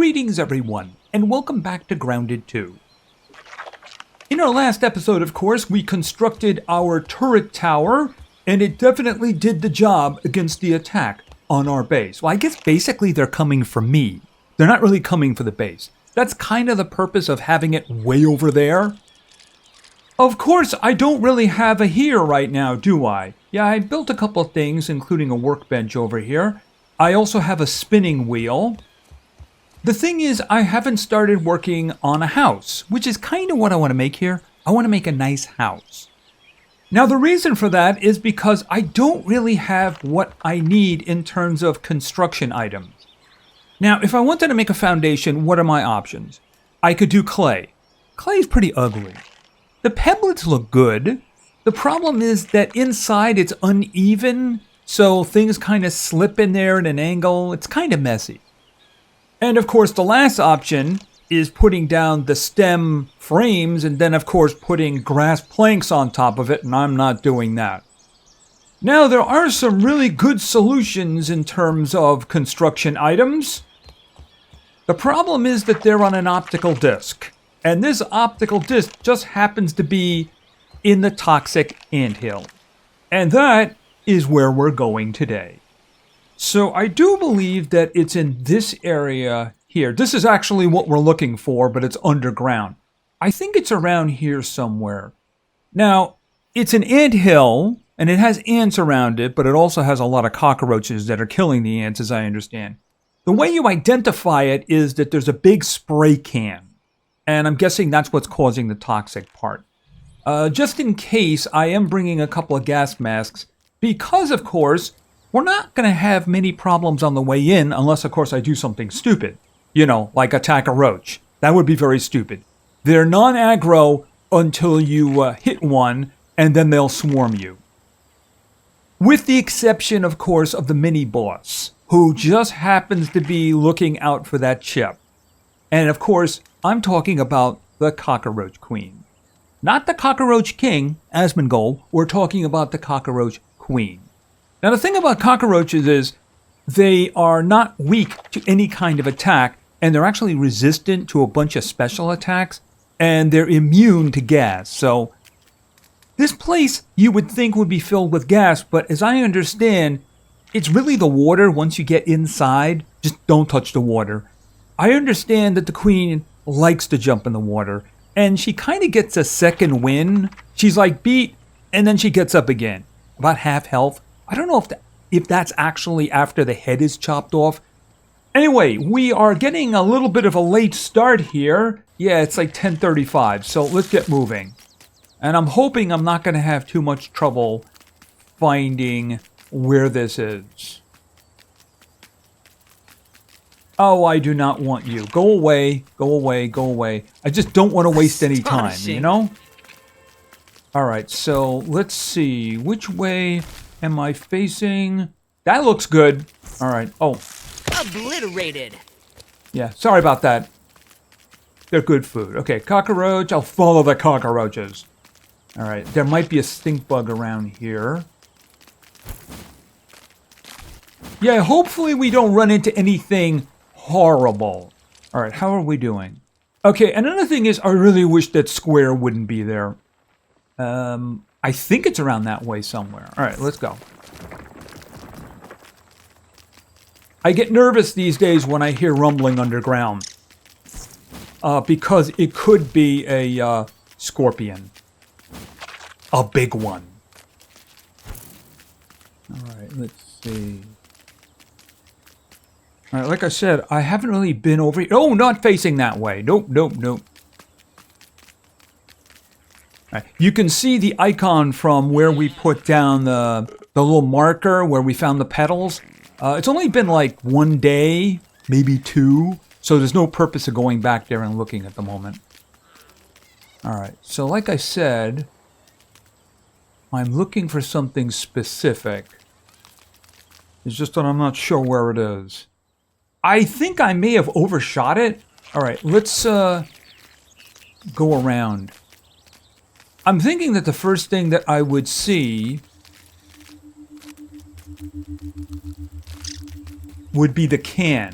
Greetings everyone, and welcome back to Grounded 2. In our last episode, of course, we constructed our turret tower, and it definitely did the job against the attack on our base. Well, I guess basically they're coming for me. They're not really coming for the base. That's kind of the purpose of having it way over there. Of course, I don't really have a here right now, do I? Yeah, I built a couple of things, including a workbench over here. I also have a spinning wheel. The thing is, I haven't started working on a house, which is kind of what I want to make here. I want to make a nice house. Now, the reason for that is because I don't really have what I need in terms of construction items. Now, if I wanted to make a foundation, what are my options? I could do clay. Clay is pretty ugly. The pebblets look good. The problem is that inside it's uneven, so things kind of slip in there at an angle. It's kind of messy. And of course, the last option is putting down the stem frames and then, of course, putting grass planks on top of it, and I'm not doing that. Now, there are some really good solutions in terms of construction items. The problem is that they're on an optical disc, and this optical disc just happens to be in the toxic anthill. And that is where we're going today. So I do believe that it's in this area here. This is actually what we're looking for, but it's underground. I think it's around here somewhere. Now, it's an anthill, and it has ants around it, but it also has a lot of cockroaches that are killing the ants, as I understand. The way you identify it is that there's a big spray can, and I'm guessing that's what's causing the toxic part. Just in case, I am bringing a couple of gas masks, because, of course, we're not going to have many problems on the way in unless, of course, I do something stupid. You know, like attack a roach. That would be very stupid. They're non-aggro until you hit one, and then they'll swarm you. With the exception, of course, of the mini-boss, who just happens to be looking out for that chip. And, of course, I'm talking about the Cockroach Queen. Not the Cockroach King, Asmongold. We're talking about the Cockroach Queen. Now, the thing about cockroaches is they are not weak to any kind of attack, and they're actually resistant to a bunch of special attacks, and they're immune to gas. So this place you would think would be filled with gas, but as I understand, it's really the water once you get inside. Just don't touch the water. I understand that the queen likes to jump in the water, and she kind of gets a second win. She's like beat, and then she gets up again. About half health. I don't know if that's actually after the head is chopped off. Anyway, we are getting a little bit of a late start here. Yeah, it's like 10:35, so let's get moving. And I'm hoping I'm not going to have too much trouble finding where this is. Oh, I do not want you. Go away, go away, go away. I just don't want to waste any time, you know? Alright, so let's see. Which way am I facing? That looks good. Alright, oh. Obliterated. Yeah, sorry about that. They're good food. Okay, cockroach. I'll follow the cockroaches. Alright, there might be a stink bug around here. Yeah, hopefully we don't run into anything horrible. Alright, how are we doing? Okay, another thing is I really wish that square wouldn't be there. I think it's around that way somewhere. Alright, let's go. I get nervous these days when I hear rumbling underground. Because it could be a scorpion. A big one. Alright, let's see. Alright, like I said, I haven't really been over here. Oh, not facing that way. Nope, nope, nope. Alright, you can see the icon from where we put down the little marker where we found the petals. It's only been like 1 day, maybe 2. So there's no purpose of going back there and looking at the moment. Alright, so like I said, I'm looking for something specific. It's just that I'm not sure where it is. I think I may have overshot it. Alright, let's go around. I'm thinking that the first thing that I would see would be the can.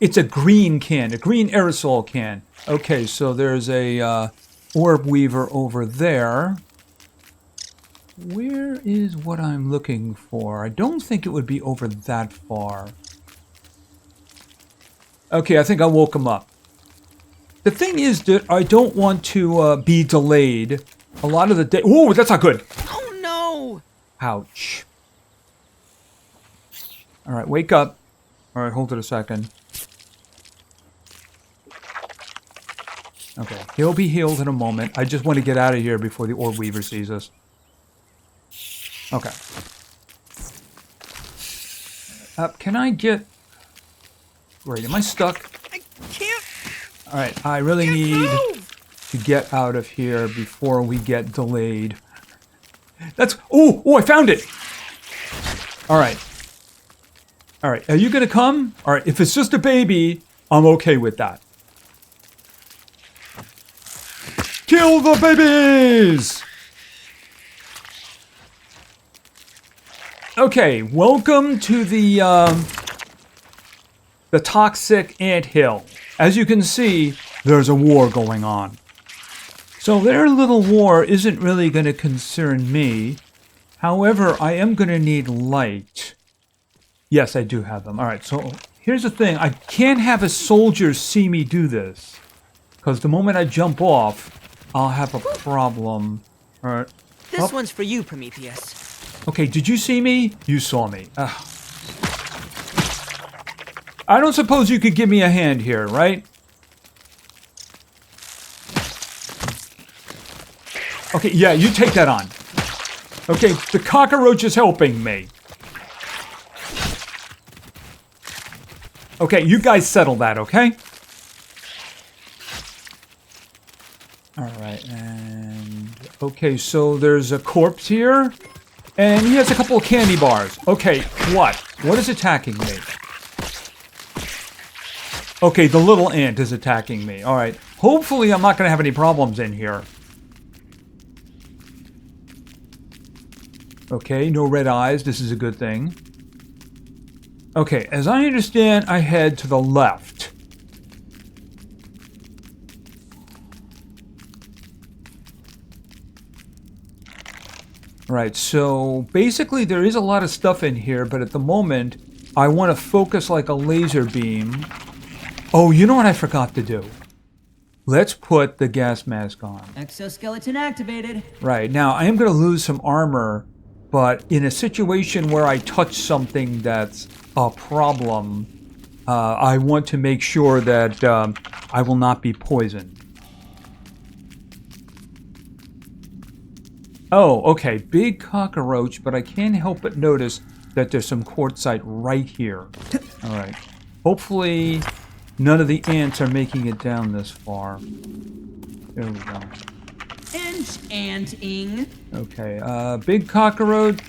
It's a green can, a green aerosol can. Okay, so there's a orb weaver over there. Where is what I'm looking for? I don't think it would be over that far. Okay, I think I woke him up. The thing is that I don't want to be delayed. A lot of the day... Whoa, that's not good. Oh no! Ouch. All right, wake up. All right, hold it a second. Okay, he'll be healed in a moment. I just want to get out of here before the orb weaver sees us. Okay. Can I get... Great, am I stuck? I can't. All right, I really need to get out of here before we get delayed. That's... Oh, I found it! All right. All right, are you going to come? All right, if it's just a baby, I'm okay with that. Kill the babies! Okay, welcome to the toxic anthill. As you can see, there's a war going on. So their little war isn't really going to concern me. However, I am going to need light. Yes, I do have them. All right, so here's the thing. I can't have a soldier see me do this. Because the moment I jump off, I'll have a problem. All right. This one's for you, Prometheus. Okay, did you see me? You saw me. I don't suppose you could give me a hand here, right? Okay, yeah, you take that on. Okay, the cockroach is helping me. Okay, you guys settle that, okay? Alright, and... Okay, so there's a corpse here. And he has a couple of candy bars. Okay, what? What is attacking me? Okay, the little ant is attacking me. Alright, hopefully I'm not going to have any problems in here. Okay, no red eyes. This is a good thing. Okay, as I understand, I head to the left. Right, so basically there is a lot of stuff in here, but at the moment, I want to focus like a laser beam. Oh, you know what I forgot to do? Let's put the gas mask on. Exoskeleton activated. Right, now I am going to lose some armor, but in a situation where I touch something that's a problem, I want to make sure that I will not be poisoned. Oh, okay, big cockroach, but I can't help but notice that there's some quartzite right here. All right, hopefully none of the ants are making it down this far. There we go. Enchanting. Okay, big cockroach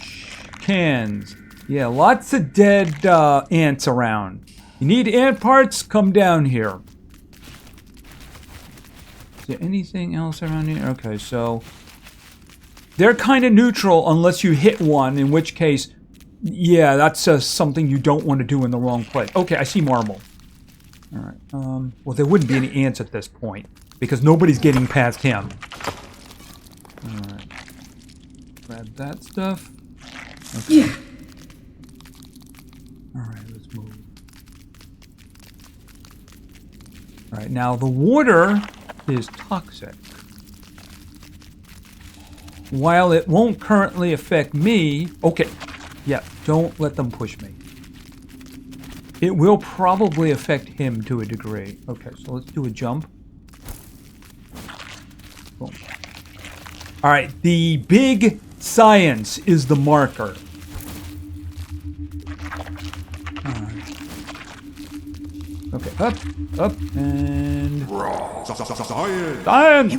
cans. Yeah, lots of dead ants around. You need ant parts? Come down here. Is there anything else around here? Okay, so they're kind of neutral unless you hit one, in which case, yeah, that's something you don't want to do in the wrong place. Okay, I see marble. All right. Well, there wouldn't be any ants at this point because nobody's getting past him. All right. Grab that stuff. Okay. Yeah. All right, let's move. All right, now the water is toxic. While it won't currently affect me... Okay, yeah, don't let them push me. It will probably affect him to a degree. Okay, so let's do a jump. Boom. All right, the big science is the marker. All right. Okay, up, and... Science!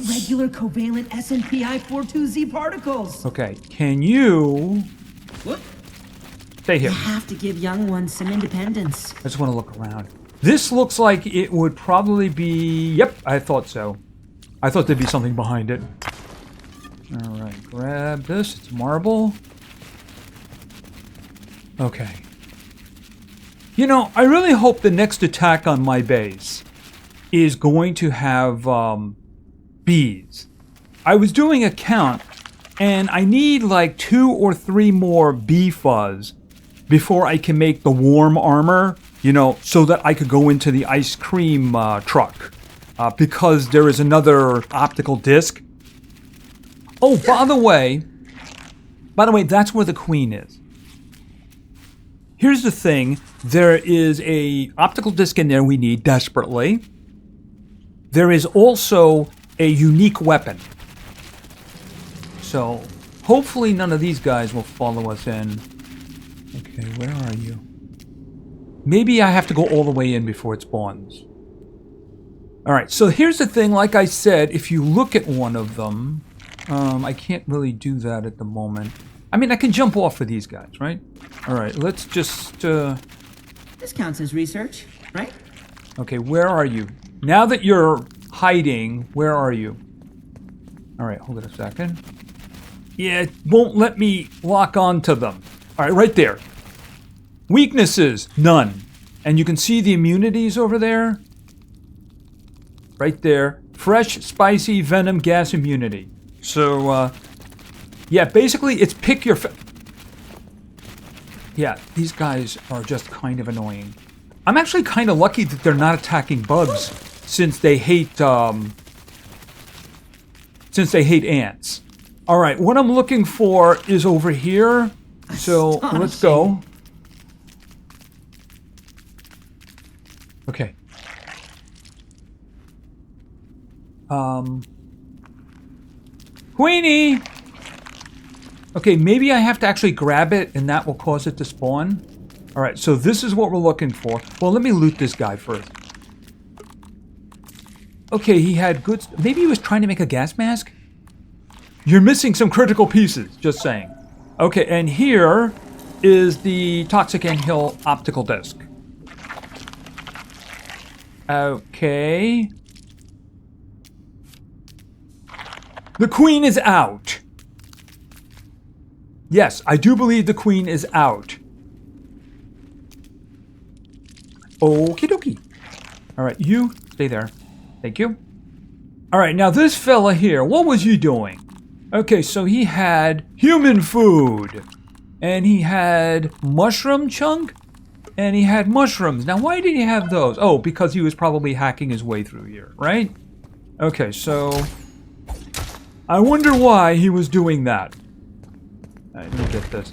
Irregular covalent SNPI 42Z particles. Okay, can you... What? Stay here. You have to give young ones some independence. I just want to look around. This looks like it would probably be... Yep, I thought so. I thought there'd be something behind it. Alright, grab this. It's marble. Okay. You know, I really hope the next attack on my base is going to have bees. I was doing a count, and I need like 2 or 3 more bee fuzz before I can make the warm armor, you know, so that I could go into the ice cream truck. Because there is another optical disc. Oh, by the way, that's where the queen is. Here's the thing. There is a optical disc in there we need desperately. There is also a unique weapon. So, hopefully none of these guys will follow us in. Okay, where are you? Maybe I have to go all the way in before it spawns. Alright, so here's the thing. Like I said, if you look at one of them... I can't really do that at the moment. I mean, I can jump off of these guys, right? Alright, let's just... This counts as research, right? Okay, where are you? Now that you're hiding, where are you? Alright, hold it a second. Yeah, it won't let me lock on to them. Alright, right there. Weaknesses, none. And you can see the immunities over there. Right there. Fresh, spicy, venom, gas immunity. So, yeah, basically it's pick your... Yeah, these guys are just kind of annoying. I'm actually kind of lucky that they're not attacking bugs, since they hate ants. All right, what I'm looking for is over here. So let's go. Okay. Queenie! Okay, maybe I have to actually grab it and that will cause it to spawn. Alright, so this is what we're looking for. Well, let me loot this guy first. Okay, he had good... Maybe he was trying to make a gas mask? You're missing some critical pieces, just saying. Okay, and here is the Toxic Anthill optical disc. Okay. The queen is out. Yes, I do believe the queen is out. Okie dokie. Alright, you stay there. Thank you. Alright, now this fella here, what was you doing? Okay, so he had human food. And he had mushroom chunk. And he had mushrooms. Now, why did he have those? Oh, because he was probably hacking his way through here, right? Okay, so... I wonder why he was doing that. Alright, let me get this.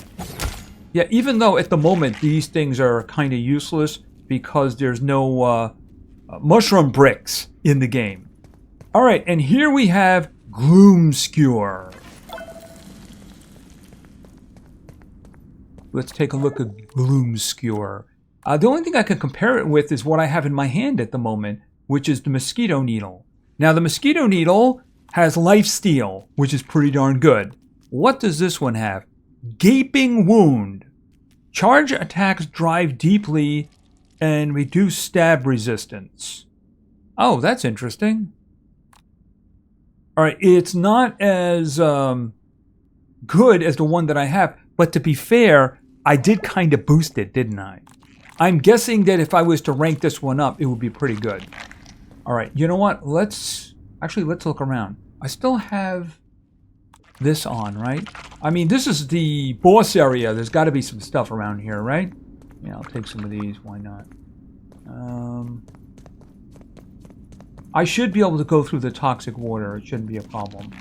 Yeah, even though at the moment these things are kind of useless because there's no mushroom bricks in the game. Alright, and here we have Gloom Skewer. Let's take a look at Gloom Skewer. The only thing I can compare it with is what I have in my hand at the moment, which is the Mosquito Needle. Now, the Mosquito Needle has Lifesteal, which is pretty darn good. What does this one have? Gaping Wound. Charge attacks drive deeply and reduce stab resistance. Oh, that's interesting. Alright, it's not as good as the one that I have, but to be fair, I did kind of boost it, didn't I? I'm guessing that if I was to rank this one up, it would be pretty good. Alright, you know what? Let's look around. I still have this on, right? I mean, this is the boss area. There's got to be some stuff around here, right? Yeah, I'll take some of these. Why not? I should be able to go through the toxic water. It shouldn't be a problem.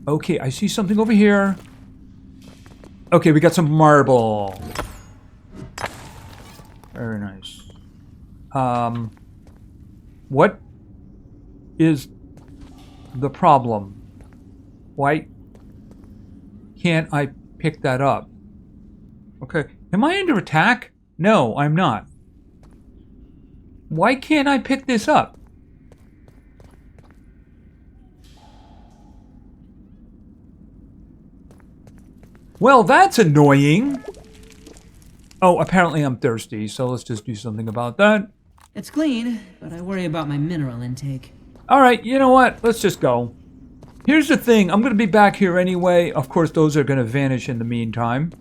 Okay, I see something over here. Okay, we got some marble. Very nice. What is the problem? Why can't I pick that up? Okay, am I under attack? No, I'm not. Why can't I pick this up? Well, that's annoying. Oh, apparently I'm thirsty, so let's just do something about that. It's clean, but I worry about my mineral intake. Alright, you know what? Let's just go. Here's the thing. I'm going to be back here anyway. Of course, those are going to vanish in the meantime.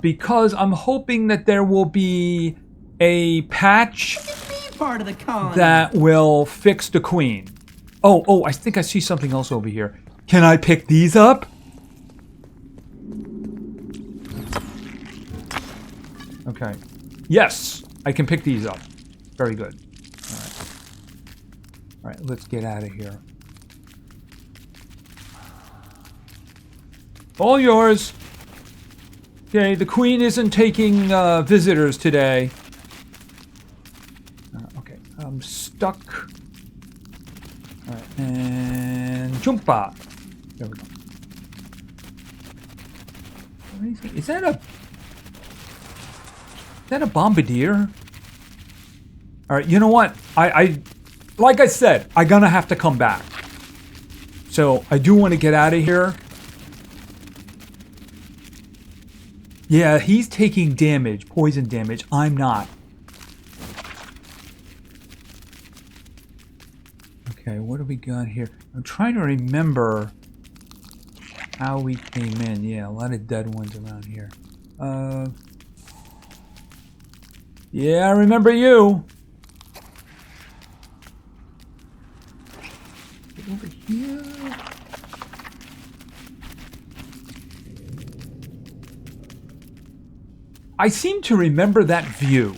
because I'm hoping that there will be a patch Be part of the colony. that will fix the queen. Oh, I think I see something else over here. Can I pick these up? Okay. Yes, I can pick these up. Very good. All right, let's get out of here. All yours. Okay, the queen isn't taking visitors today. Okay, I'm stuck. All right, and jumpa. There we go. Is that a bombardier? All right, you know what? I like I said, I'm gonna have to come back. So I do want to get out of here. Yeah, he's taking damage, poison damage. I'm not. Okay, what do we got here? I'm trying to remember how we came in. Yeah, a lot of dead ones around here. Yeah, I remember you. Get over here. I seem to remember that view.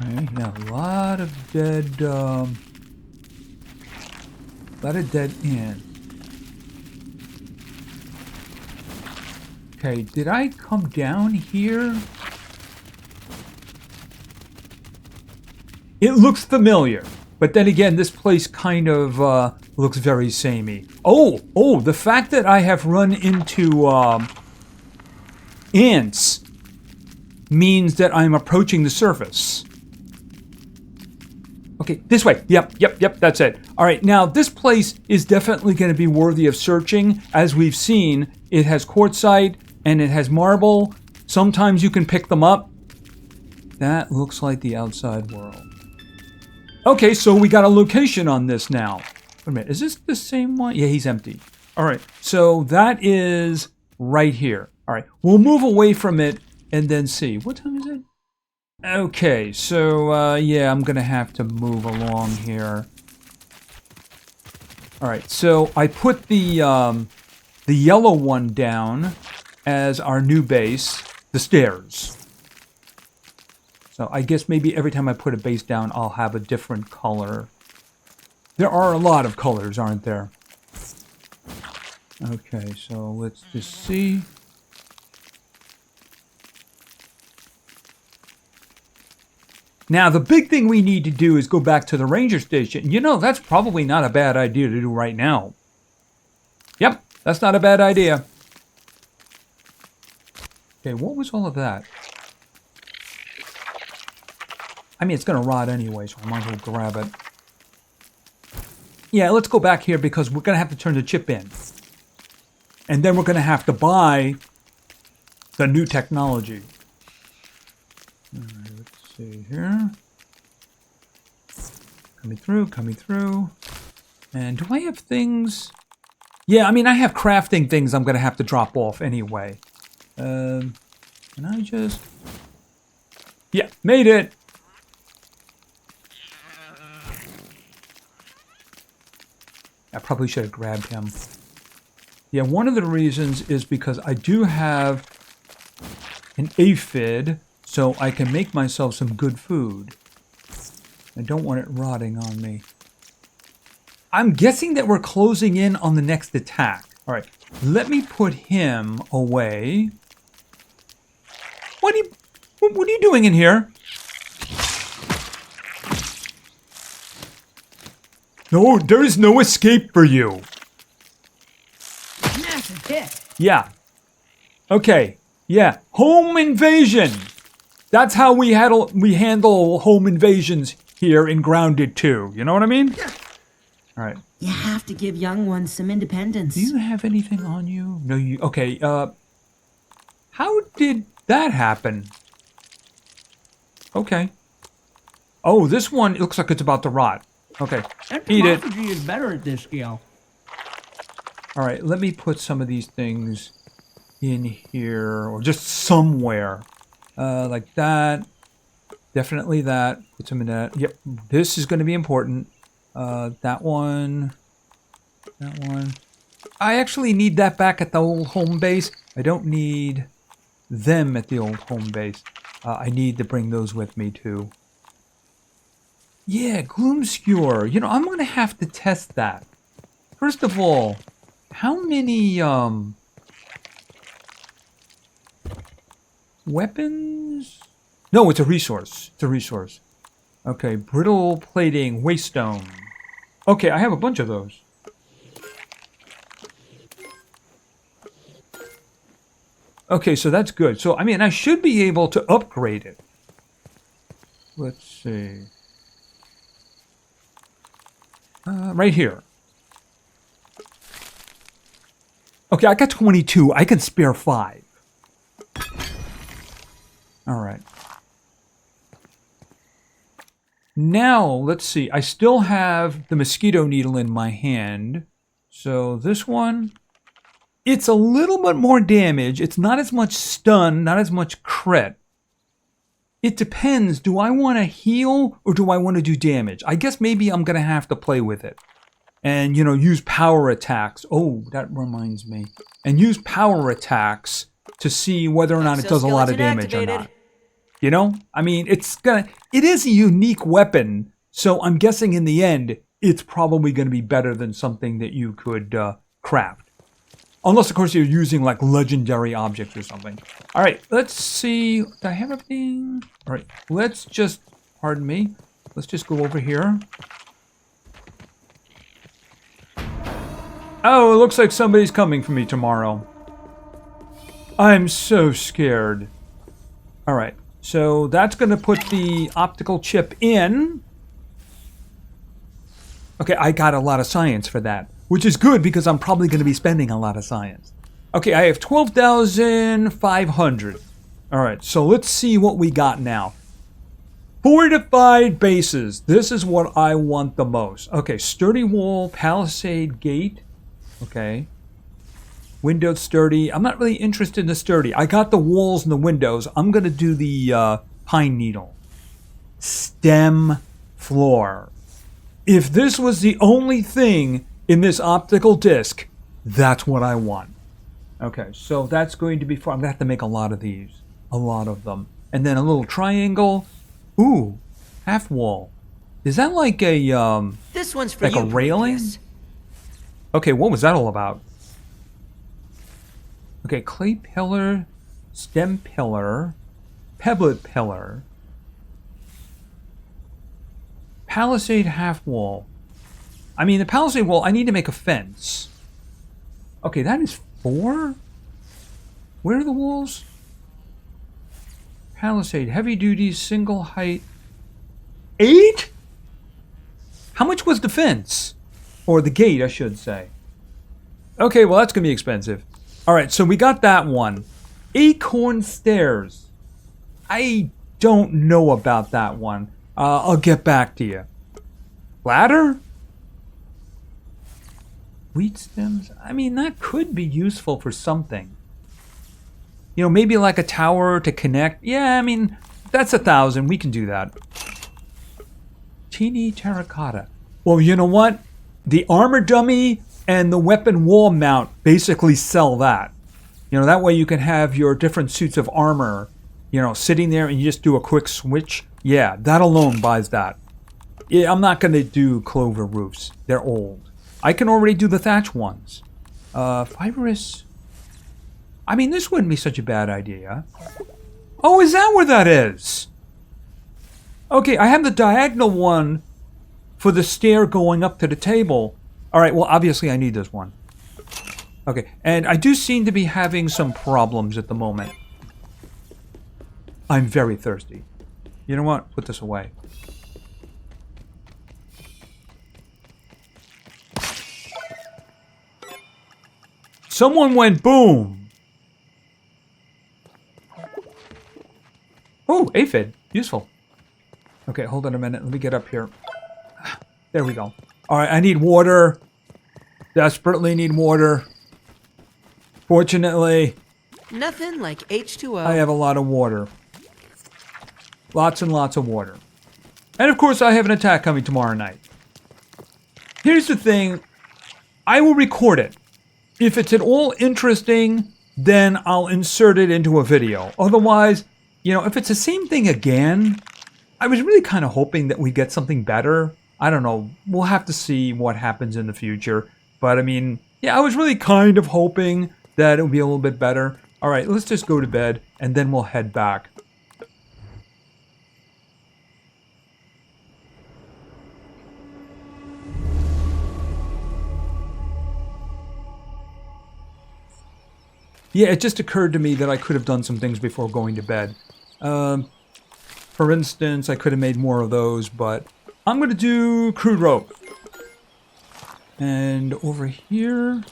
Okay, yeah, a lot of dead ants. Okay, did I come down here? It looks familiar, but then again, this place kind of looks very samey. Oh, the fact that I have run into ants means that I'm approaching the surface. Okay, this way. Yep, that's it. All right, now this place is definitely going to be worthy of searching. As we've seen, it has quartzite and it has marble. Sometimes you can pick them up. That looks like the outside world. Okay, so we got a location on this now. Wait a minute, is this the same one? Yeah, he's empty. All right, so that is right here. All right, we'll move away from it and then see. What time is it? Okay, so yeah, I'm gonna have to move along here. All right, so I put the yellow one down as our new base, the stairs. So I guess maybe every time I put a base down, I'll have a different color. There are a lot of colors, aren't there? Okay, so let's just see. Now, the big thing we need to do is go back to the ranger station. You know, that's probably not a bad idea to do right now. Yep, that's not a bad idea. Okay, what was all of that? I mean, it's going to rot anyway, so I might as well grab it. Yeah, let's go back here because we're going to have to turn the chip in. And then we're going to have to buy the new technology. All right, let's see here. Coming through. And do I have things? Yeah, I mean, I have crafting things I'm going to have to drop off anyway. Can I just... Yeah, made it! I probably should have grabbed him. Yeah, one of the reasons is because I do have an aphid, so I can make myself some good food. I don't want it rotting on me. I'm guessing that we're closing in on the next attack. All right, let me put him away. What are you doing in here? No, there is no escape for you. Massive hit. Yeah. Okay. Yeah. Home invasion. That's how we handle home invasions here in Grounded 2. You know what I mean? All right. You have to give young ones some independence. Do you have anything on you? No, you... Okay, how did that happen? Okay. Oh, this one, it looks like it's about to rot. Okay, eat it. Entomophagy is better at this skill. All right, let me put some of these things in here, or just somewhere. Like that. Definitely that. Put some in that. Yep, this is going to be important. That one. That one. I actually need that back at the old home base. I don't need them at the old home base. I need to bring those with me too. Yeah, gloom skewer. You know, I'm going to have to test that. First of all, how many weapons? No, it's a resource. It's a resource. Okay, brittle plating, waste stone. Okay, I have a bunch of those. Okay, so that's good. So, I mean, I should be able to upgrade it. Let's see. Right here. Okay, I got 22. I can spare 5. All right. Now, let's see. I still have the mosquito needle in my hand. So this one, it's a little bit more damage. It's not as much stun, not as much crit. It depends. Do I want to heal or do I want to do damage? I guess maybe I'm going to have to play with it. And, you know, use power attacks. Oh, that reminds me. And use power attacks to see whether or not it does a lot of damage or not. You know? I mean, it is a unique weapon. So I'm guessing in the end, it's probably going to be better than something that you could craft. Unless, of course, you're using, like, legendary objects or something. All right, let's see. Do I have everything? All right, let's just, pardon me. Let's just go over here. Oh, it looks like somebody's coming for me tomorrow. I'm so scared. All right, so that's going to put the optical chip in. Okay, I got a lot of science for that, which is good because I'm probably going to be spending a lot of science. Okay, I have 12,500. All right, so let's see what we got now. Fortified bases. This is what I want the most. Okay, sturdy wall, palisade gate. Okay. Windows sturdy. I'm not really interested in the sturdy. I got the walls and the windows. I'm going to do the pine needle. Stem floor. If this was the only thing in this optical disc, that's what I want. Okay, so that's going to be fun. I'm going to have to make a lot of these. A lot of them. And then a little triangle. Ooh, half wall. Is that like a, this one's for like a railing? Okay, what was that all about? Okay, clay pillar, stem pillar, pebblet pillar, palisade half wall. I mean, the palisade wall, I need to make a fence. Okay, that is 4? Where are the walls? Palisade, heavy duty, single height. 8? How much was the fence? Or the gate, I should say. Okay, well, that's going to be expensive. All right, so we got that one. Acorn stairs. I don't know about that one. I'll get back to you. Ladder? Wheat stems? I mean, that could be useful for something. You know, maybe like a tower to connect. Yeah, I mean, that's 1,000. We can do that. Teeny terracotta. Well, you know what? The armor dummy and the weapon wall mount basically sell that. You know, that way you can have your different suits of armor, you know, sitting there and you just do a quick switch. Yeah, that alone buys that. Yeah, I'm not going to do clover roofs. They're old. I can already do the thatch ones. Fibrous. I mean, this wouldn't be such a bad idea. Oh, is that where that is? Okay, I have the diagonal one for the stair going up to the table. All right, well, obviously I need this one. Okay, and I do seem to be having some problems at the moment. I'm very thirsty. You know what? Put this away. Someone went boom. Oh, aphid. Useful. Okay, hold on a minute. Let me get up here. There we go. All right, I need water. Desperately need water. Fortunately, Nothing like H2O. I have a lot of water. Lots and lots of water. And of course, I have an attack coming tomorrow night. Here's the thing. I will record it. If it's at all interesting, then I'll insert it into a video. Otherwise, if it's the same thing again, I was really kind of hoping that we get something better. I don't know. We'll have to see what happens in the future. But I mean, yeah, I was really kind of hoping that it would be a little bit better. All right, let's just go to bed and then we'll head back. Yeah, it just occurred to me that I could have done some things before going to bed. For instance, I could have made more of those, but I'm going to do crude rope. And over here,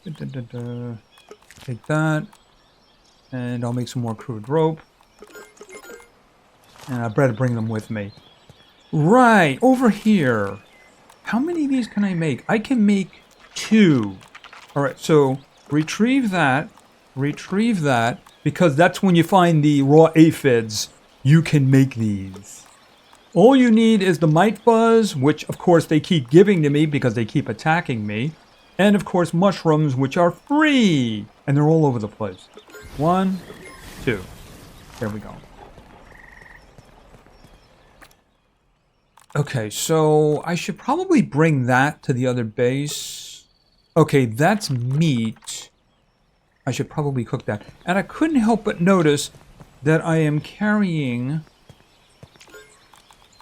take that, and I'll make some more crude rope. And I better bring them with me. Right, over here. How many of these can I make? I can make 2. All right, so retrieve that, because that's when you find the raw aphids, you can make these. All you need is the mite fuzz, which of course they keep giving to me because they keep attacking me. And of course mushrooms, which are free. And they're all over the place. 1, 2. There we go. Okay, so I should probably bring that to the other base. Okay, that's meat. I should probably cook that. And I couldn't help but notice that I am carrying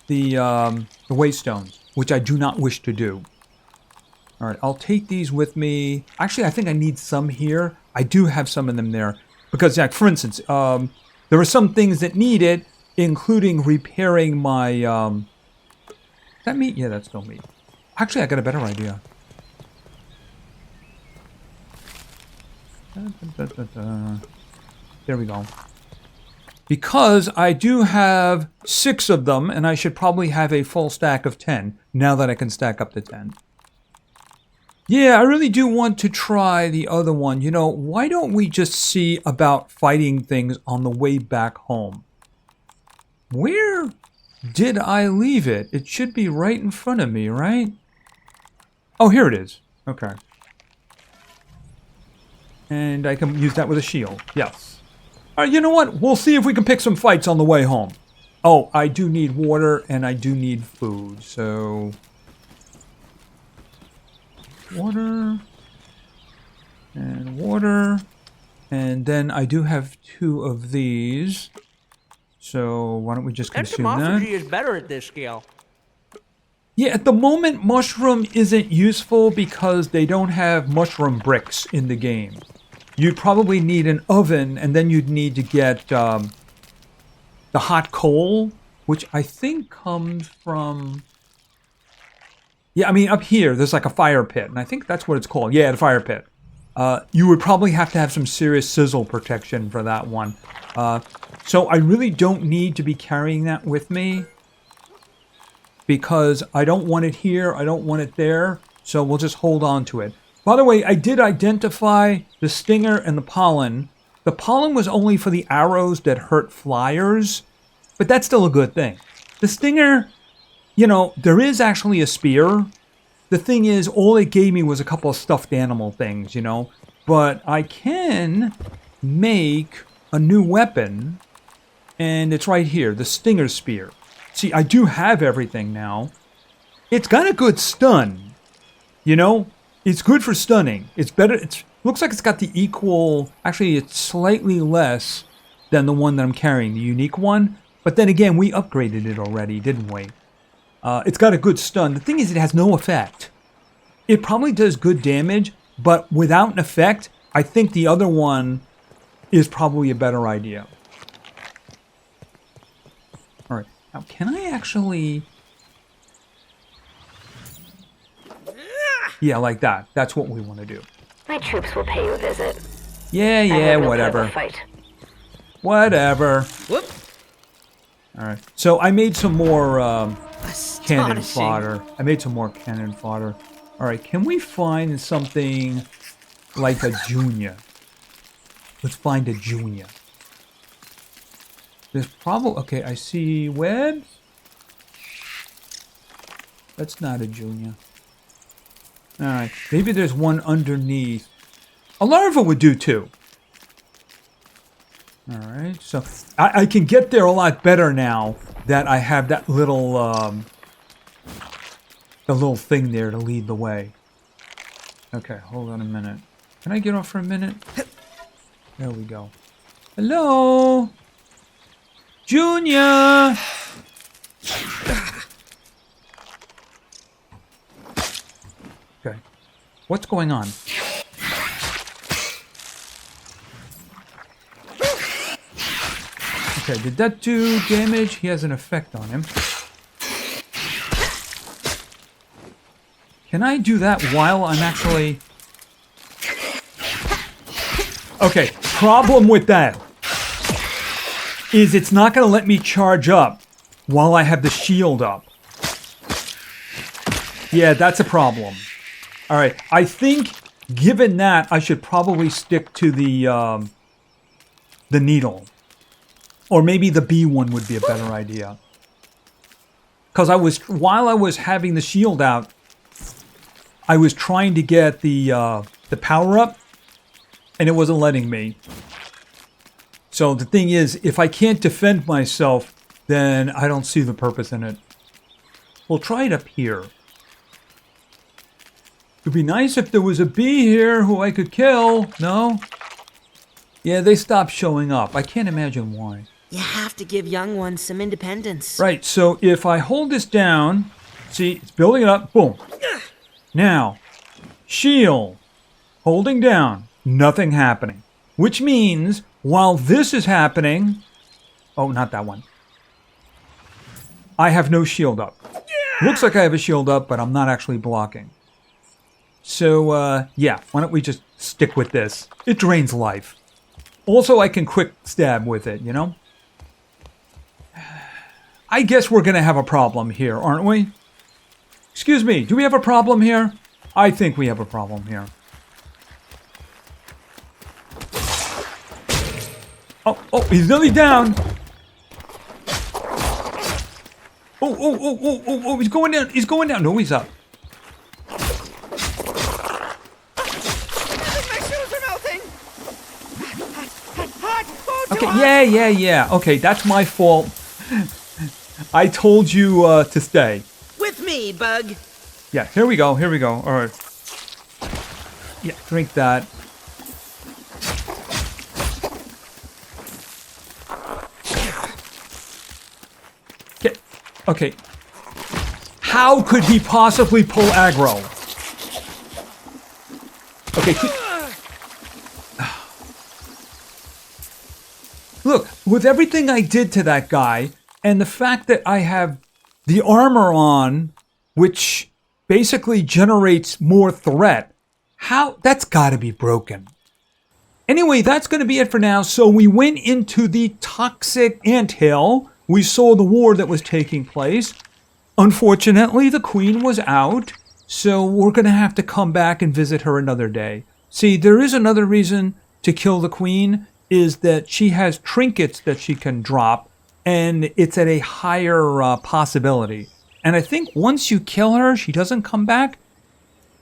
the waste stones, which I do not wish to do. All right, I'll take these with me. Actually, I think I need some here. I do have some of them there. Because, like, for instance, there are some things that need it, including repairing my... Is that meat? Yeah, that's still meat. Actually, I got a better idea. There we go. Because I do have 6 of them, and I should probably have a full stack of 10, now that I can stack up to 10. Yeah, I really do want to try the other one. Why don't we just see about fighting things on the way back home? Where did I leave it? It should be right in front of me, right? Oh, here it is. Okay. And I can use that with a shield. Yes. All right, you know what? We'll see if we can pick some fights on the way home. Oh, I do need water and I do need food, so... Water. And water. And then I do have 2 of these. So why don't we just consume that? Entomophagy is better at this scale. Yeah, at the moment, mushroom isn't useful because they don't have mushroom bricks in the game. You'd probably need an oven, and then you'd need to get the hot coal, which I think comes from... Yeah, I mean, up here, there's like a fire pit, and I think that's what it's called. Yeah, the fire pit. You would probably have to have some serious sizzle protection for that one. So I really don't need to be carrying that with me because I don't want it here, I don't want it there, so we'll just hold on to it. By the way, I did identify the stinger and the pollen. The pollen was only for the arrows that hurt flyers, but that's still a good thing. The stinger, there is actually a spear. The thing is, all it gave me was a couple of stuffed animal things, But I can make a new weapon, and it's right here, the stinger spear. See, I do have everything now. It's got a good stun, It's good for stunning. It's better. It looks like it's got the equal... Actually, it's slightly less than the one that I'm carrying, the unique one. But then again, we upgraded it already, didn't we? It's got a good stun. The thing is, it has no effect. It probably does good damage, but without an effect, I think the other one is probably a better idea. All right. Now, can I actually... Yeah, like that. That's what we want to do. My troops will pay you a visit. Yeah, whatever. Fight. Whatever. Whoop. All right. So I made some more cannon Astonishing. fodder. I made some more cannon fodder. All right, can we find something like a junior? Let's find a junior. There's probably... Okay, I see webs. That's not a junior. All right, maybe there's one underneath. A larva would do too. All right, so I can get there a lot better now that I have that little, the little thing there to lead the way. Okay, hold on a minute. Can I get off for a minute? There we go. Hello? Junior! Okay. What's going on? Okay, did that do damage? He has an effect on him. Can I do that while I'm actually... Okay, problem with that is it's not going to let me charge up while I have the shield up. Yeah, that's a problem. All right, I think given that, I should probably stick to the needle. Or maybe the B one would be a better idea. Because while I was having the shield out, I was trying to get the power up, and it wasn't letting me. So the thing is, if I can't defend myself, then I don't see the purpose in it. We'll try it up here. It'd be nice if there was a bee here who I could kill. No? Yeah, they stopped showing up. I can't imagine why. You have to give young ones some independence. Right, so if I hold this down, see, it's building it up, boom. Now, shield, holding down, nothing happening. Which means, while this is happening, oh, not that one. I have no shield up. Looks like I have a shield up, but I'm not actually blocking. So, yeah, why don't we just stick with this? It drains life. Also, I can quick stab with it, you know? I guess we're going to have a problem here, aren't we? Excuse me, do we have a problem here? I think we have a problem here. Oh, he's nearly down. Oh, he's going down. He's going down. No, he's up. My shoes are melting. Okay, yeah. Okay, that's my fault. I told you to stay. With me, Bug. Yeah, here we go. All right. Yeah, drink that. Okay. How could he possibly pull aggro? Okay. Look, with everything I did to that guy, and the fact that I have the armor on, which basically generates more threat, that's gotta be broken. Anyway, that's gonna be it for now. So we went into the toxic anthill. We saw the war that was taking place. Unfortunately, the queen was out, so we're gonna have to come back and visit her another day. See, there is another reason to kill the queen, is that she has trinkets that she can drop, and it's at a higher possibility. And I think once you kill her, she doesn't come back.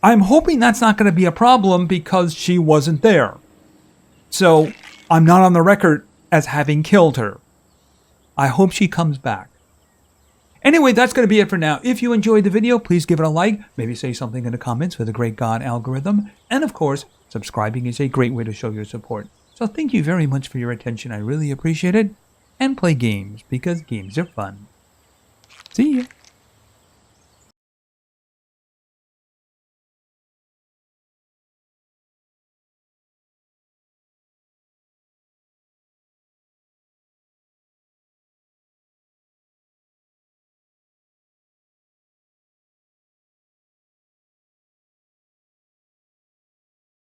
I'm hoping that's not going to be a problem because she wasn't there. So I'm not on the record as having killed her. I hope she comes back. Anyway, that's going to be it for now. If you enjoyed the video, please give it a like. Maybe say something in the comments for the great God algorithm. And of course, subscribing is a great way to show your support. So thank you very much for your attention. I really appreciate it. And play games, because games are fun. See ya.